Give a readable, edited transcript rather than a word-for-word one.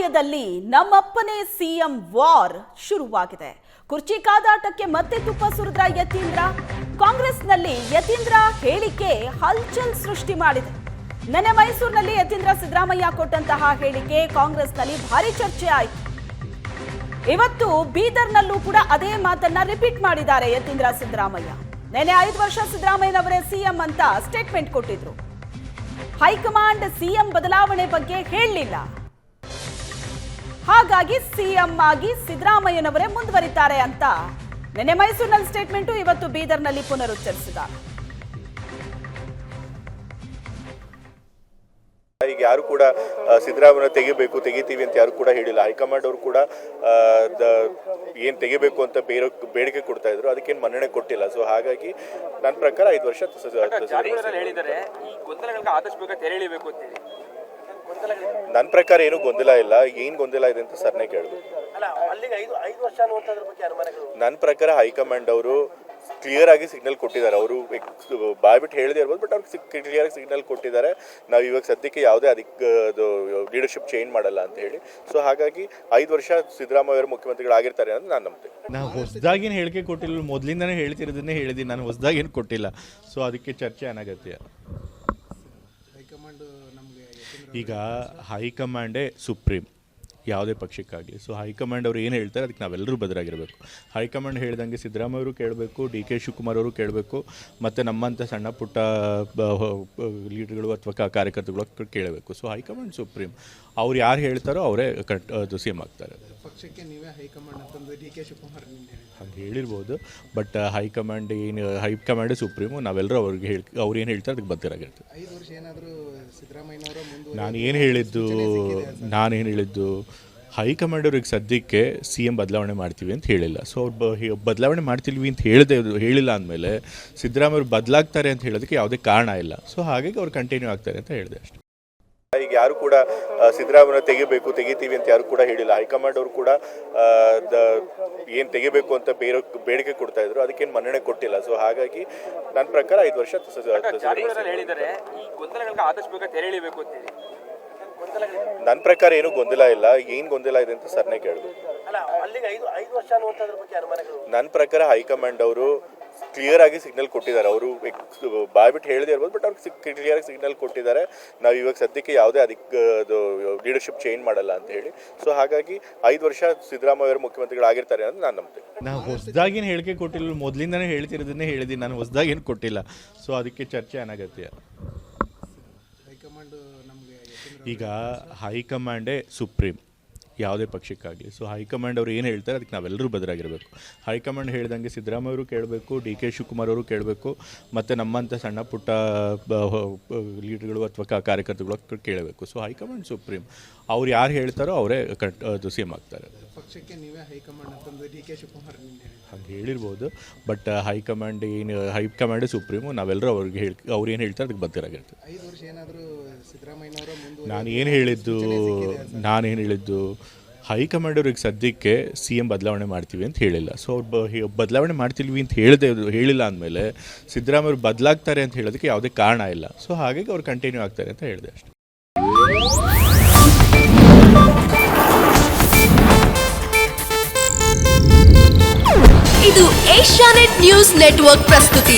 ಸಿದ್ದರಾಮಯ್ಯದಲ್ಲಿ ನಮ್ಮಪ್ಪನೇ CM war ಶುರುವಾಗಿದೆ. ಕುರ್ಚಿ ಕಾದಾಟಕ್ಕೆ ಮತ್ತೆ ತುಪ್ಪ ಸುರಿದ್ರ ಯತೀಂದ್ರ. ಕಾಂಗ್ರೆಸ್ನಲ್ಲಿ ಯತೀಂದ್ರ ಹೇಳಿಕೆ ಹಲ್ಚಲ್ ಸೃಷ್ಟಿ ಮಾಡಿದೆ. ನೆನ್ನೆ ಮೈಸೂರಿನಲ್ಲಿ ಯತೀಂದ್ರ ಸಿದ್ದರಾಮಯ್ಯ ಕೊಟ್ಟಂತಹ ಹೇಳಿಕೆ ಕಾಂಗ್ರೆಸ್ನಲ್ಲಿ ಭಾರಿ ಚರ್ಚೆ ಆಯಿತು. ಇವತ್ತು ಬೀದರ್ನಲ್ಲೂ ಕೂಡ ಅದೇ ಮಾತನ್ನ ರಿಪೀಟ್ ಮಾಡಿದ್ದಾರೆ ಯತೀಂದ್ರ ಸಿದ್ದರಾಮಯ್ಯ. ನೆನ್ನೆ 5 ವರ್ಷ ಸಿದ್ದರಾಮಯ್ಯನವರೇ ಸಿಎಂ ಅಂತ ಸ್ಟೇಟ್ಮೆಂಟ್ ಕೊಟ್ಟಿದ್ರು. ಹೈಕಮಾಂಡ್ ಸಿಎಂ ಬದಲಾವಣೆ ಬಗ್ಗೆ ಹೇಳಲಿಲ್ಲ. ಹಾಗಾಗಿ ಸಿಎಂ ಆಗಿ ಸಿದ್ದರಾಮಯ್ಯನವರೇ ಮುಂದುವರಿತಾರೆ ಅಂತ ನೆನ್ನೆ ಮೈಸೂರಿನಲ್ಲಿ ಸ್ಟೇಟ್ಮೆಂಟ್, ಇವತ್ತು ಬೀದರ್ನಲ್ಲಿ ಪುನರುಚ್ಚರಿಸಿದ್ದಾರೆ. ಈಗ ಯಾರು ಕೂಡ ಸಿದ್ದರಾಮಯ್ಯ ತೆಗಿತೀವಿ ಅಂತ ಯಾರು ಕೂಡ ಹೇಳಿಲ್ಲ. ಹೈಕಮಾಂಡ್ ಅವರು ಕೂಡ ಏನ್ ತೆಗಿಬೇಕು ಅಂತ ಬೇಡಿಕೆ ಕೊಡ್ತಾ ಇದ್ರು, ಅದಕ್ಕೇನು ಮನ್ನಣೆ ಕೊಟ್ಟಿಲ್ಲ. ಸೊ ಹಾಗಾಗಿ ನನ್ನ ಪ್ರಕಾರ 5 ವರ್ಷ ನನ್ನ ಪ್ರಕಾರ ಏನು ಗೊಂದಲ ಇಲ್ಲ. ಏನ್ ಗೊಂದಲ ಇದೆ ಅಂತ ಸರ್ನೇ ಕೇಳಬೇಕು. ನನ್ನ ಪ್ರಕಾರ ಹೈಕಮಾಂಡ್ ಅವರು ಕ್ಲಿಯರ್ ಆಗಿ ಸಿಗ್ನಲ್ ಕೊಟ್ಟಿದ್ದಾರೆ. ಅವರು ಬಾಯ್ಬಿಟ್ಟು ಹೇಳದೇ ಇರ್ಬೋದು, ಬಟ್ ಅವ್ರಿಗೆ ಕ್ಲಿಯರ್ ಆಗಿ ಸಿಗ್ನಲ್ ಕೊಟ್ಟಿದ್ದಾರೆ. ನಾವು ಇವಾಗ ಸದ್ಯಕ್ಕೆ ಯಾವುದೇ ಲೀಡರ್ಶಿಪ್ ಚೇಂಜ್ ಮಾಡಲ್ಲ ಅಂತ ಹೇಳಿ. ಸೊ ಹಾಗಾಗಿ 5 ವರ್ಷ ಸಿದ್ದರಾಮಯ್ಯ ಅವರು ಮುಖ್ಯಮಂತ್ರಿಗಳಾಗಿರ್ತಾರೆ ಅಂತ ನಾನು ನಂಬ್ತೇನೆ. ನಾವು ಹೊಸದಾಗೇನು ಹೇಳಿಕೆ ಕೊಟ್ಟಿಲ್ಲ, ಮೊದಲಿಂದನೇ ಹೇಳ್ತಿರೋದನ್ನೇ ಹೇಳಿದ್ದೀನಿ. ನಾನು ಹೊಸದಾಗೇನು ಕೊಟ್ಟಿಲ್ಲ. ಸೊ ಅದಕ್ಕೆ ಚರ್ಚೆ ಅನಗತ್ಯ. ಈಗ ಹೈಕಮಾಂಡೇ ಸುಪ್ರೀಂ ಯಾವುದೇ ಪಕ್ಷಕ್ಕಾಗಲಿ. ಸೊ ಹೈಕಮಾಂಡ್ ಅವರು ಏನು ಹೇಳ್ತಾರೆ ಅದಕ್ಕೆ ನಾವೆಲ್ಲರೂ ಬದಲಾಗಿರಬೇಕು. ಹೈಕಮಾಂಡ್ ಹೇಳ್ದಂಗೆ ಸಿದ್ದರಾಮಯ್ಯ ಅವರು ಕೇಳಬೇಕು, DK ಶಿವಕುಮಾರ್ ಅವರು ಕೇಳಬೇಕು, ಮತ್ತು ನಮ್ಮಂಥ ಸಣ್ಣ ಪುಟ್ಟ ಲೀಡರ್ಗಳು ಅಥವಾ ಕಾರ್ಯಕರ್ತಗಳು ಕೇಳಬೇಕು. So high command supreme. ಅವ್ರು ಯಾರು ಹೇಳ್ತಾರೋ ಅವರೇ ಅದು CM ಆಗ್ತಾರೆ. ಪಕ್ಷಕ್ಕೆ ನೀವೇ ಹೈಕಮಾಂಡ್ ಅಂತಂದ್ರೆ DK ಶಿವಕುಮಾರ್ ಹಂಗೆ ಹೇಳಿರ್ಬೋದು, ಬಟ್ ಹೈಕಮಾಂಡೇ ಸುಪ್ರೀಮು. ನಾವೆಲ್ಲರೂ ಅವ್ರು ಏನು ಹೇಳ್ತಾರೆ ಅದಕ್ಕೆ ಬದ್ಧರಾಗಿರ್ತೀವಿ. 5 ವರ್ಷ ಏನಾದರೂ ಸಿದ್ದರಾಮಯ್ಯನವರ ನಾನೇನು ಹೇಳಿದ್ದು ಹೈಕಮಾಂಡ್ ಅವ್ರಿಗೆ ಸದ್ಯಕ್ಕೆ CM ಬದಲಾವಣೆ ಮಾಡ್ತೀವಿ ಅಂತ ಹೇಳಿಲ್ಲ. ಸೊ ಅವ್ರು ಬದಲಾವಣೆ ಮಾಡ್ತೀವಿ ಅಂತ ಹೇಳಿಲ್ಲ ಅಂದಮೇಲೆ ಸಿದ್ದರಾಮಯ್ಯ ಅವರು ಬದಲಾಗ್ತಾರೆ ಅಂತ ಹೇಳೋದಕ್ಕೆ ಯಾವುದೇ ಕಾರಣ ಇಲ್ಲ. ಸೊ ಹಾಗಾಗಿ ಅವ್ರು ಕಂಟಿನ್ಯೂ ಆಗ್ತಾರೆ ಅಂತ ಹೇಳಿದೆ ಅಷ್ಟೇ. ಈಗ ಯಾರು ಕೂಡ ಸಿದ್ದರಾಮಯ್ಯ ತೆಗಿತೀವಿ ಅಂತ ಯಾರು ಕೂಡ ಹೇಳಿಲ್ಲ. ಹೈಕಮಾಂಡ್ ಅವರು ಕೂಡ ಏನ್ ತೆಗಿಬೇಕು ಅಂತ ಬೇಡಿಕೆ ಕೊಡ್ತಾ ಇದ್ರು, ಅದಕ್ಕೇನು ಮನ್ನಣೆ ಕೊಟ್ಟಿಲ್ಲ. ಸೊ ಹಾಗಾಗಿ ನನ್ನ ಪ್ರಕಾರ 5 ವರ್ಷ ನನ್ನ ಪ್ರಕಾರ ಏನು ಗೊಂದಲ ಇಲ್ಲ. ಏನ್ ಗೊಂದಲ ಇದೆ ಅಂತ ಸರ್ನೇ ಕೇಳಬೇಕು. ನನ್ನ ಪ್ರಕಾರ ಹೈಕಮಾಂಡ್ ಅವರು ಕ್ಲಿಯರ್ ಆಗಿ ಸಿಗ್ನಲ್ ಕೊಟ್ಟಿದ್ದಾರೆ. ಅವರು ಬಾಯ್ಬಿಟ್ಟು ಹೇಳದೇ ಇರ್ಬೋದು, ಬಟ್ ಅವ್ರಿಗೆ ಕ್ಲಿಯರ್ ಆಗಿ ಸಿಗ್ನಲ್ ಕೊಟ್ಟಿದ್ದಾರೆ. ನಾವು ಇವಾಗ ಸದ್ಯಕ್ಕೆ ಯಾವುದೇ ಲೀಡರ್ಶಿಪ್ ಚೇಂಜ್ ಮಾಡಲ್ಲ ಅಂತ ಹೇಳಿ. ಸೊ ಹಾಗಾಗಿ 5 ವರ್ಷ ಸಿದ್ದರಾಮಯ್ಯ ಅವರು ಮುಖ್ಯಮಂತ್ರಿಗಳಾಗಿರ್ತಾರೆ ಅಂತ ನಾನು ನಂಬ್ತೇನೆ. ನಾವು ಹೊಸದಾಗೇನು ಹೇಳಿಕೆ ಕೊಟ್ಟಿಲ್ಲ, ಮೊದಲಿಂದನೇ ಹೇಳ್ತಿರೋದನ್ನೇ ಹೇಳಿದ್ದೀನಿ. ನಾನು ಹೊಸದಾಗೇನು ಕೊಟ್ಟಿಲ್ಲ. ಸೊ ಅದಕ್ಕೆ ಚರ್ಚೆ ಅನಗತ್ಯ. ಈಗ ಹೈಕಮಾಂಡೇ ಸುಪ್ರೀಂ ಯಾವುದೇ ಪಕ್ಷಕ್ಕಾಗಲಿ. ಸೊ ಹೈಕಮಾಂಡ್ ಅವರು ಏನು ಹೇಳ್ತಾರೆ ಅದಕ್ಕೆ ನಾವೆಲ್ಲರೂ ಬದಲಾಗಿರಬೇಕು. ಹೈಕಮಾಂಡ್ ಹೇಳ್ದಂಗೆ ಸಿದ್ದರಾಮಯ್ಯ ಅವರು ಕೇಳಬೇಕು, DK ಶಿವಕುಮಾರ್ ಅವರು ಕೇಳಬೇಕು, ಮತ್ತು ನಮ್ಮಂಥ ಸಣ್ಣ ಪುಟ್ಟ ಲೀಡರ್ಗಳು ಅಥವಾ ಕಾರ್ಯಕರ್ತಗಳು ಕೇಳಬೇಕು. So high command supreme. ಅವ್ರು ಯಾರು ಹೇಳ್ತಾರೋ ಅವರೇ ಅದು CM ಆಗ್ತಾರೆ. ಪಕ್ಷಕ್ಕೆ ನೀವೇ ಹೈಕಮಾಂಡ್ ಅಂತಂದ್ರೆ DK ಶಿವಕುಮಾರ್ ಹಂಗೆ ಹೇಳಿರ್ಬೋದು, ಬಟ್ ಹೈಕಮಾಂಡೇ ಸುಪ್ರೀಮು. ನಾವೆಲ್ಲರೂ ಅವ್ರು ಏನು ಹೇಳ್ತಾರೆ ಅದಕ್ಕೆ ಬದ್ಧರಾಗಿರ್ತೀವಿ. 5 ವರ್ಷ ಏನಾದರೂ ಸಿದ್ದರಾಮಯ್ಯನವರ ನಾನೇನು ಹೇಳಿದ್ದು ಹೈಕಮಾಂಡ್ ಅವ್ರಿಗೆ ಸದ್ಯಕ್ಕೆ CM ಬದಲಾವಣೆ ಮಾಡ್ತೀವಿ ಅಂತ ಹೇಳಿಲ್ಲ. ಸೊ ಅವ್ರು ಬದಲಾವಣೆ ಮಾಡ್ತೀವಿ ಅಂತ ಹೇಳಿಲ್ಲ ಅಂದಮೇಲೆ ಸಿದ್ದರಾಮಯ್ಯ ಅವರು ಬದಲಾಗ್ತಾರೆ ಅಂತ ಹೇಳೋದಕ್ಕೆ ಯಾವುದೇ ಕಾರಣ ಇಲ್ಲ. ಸೊ ಹಾಗಾಗಿ ಅವ್ರು ಕಂಟಿನ್ಯೂ ಆಗ್ತಾರೆ ಅಂತ ಹೇಳಿದೆ ಅಷ್ಟೇ. ಇದು ಏಷ್ಯಾನೆಟ್ ನ್ಯೂಸ್ ನೆಟ್ವರ್ಕ್ ಪ್ರಸ್ತುತಿ.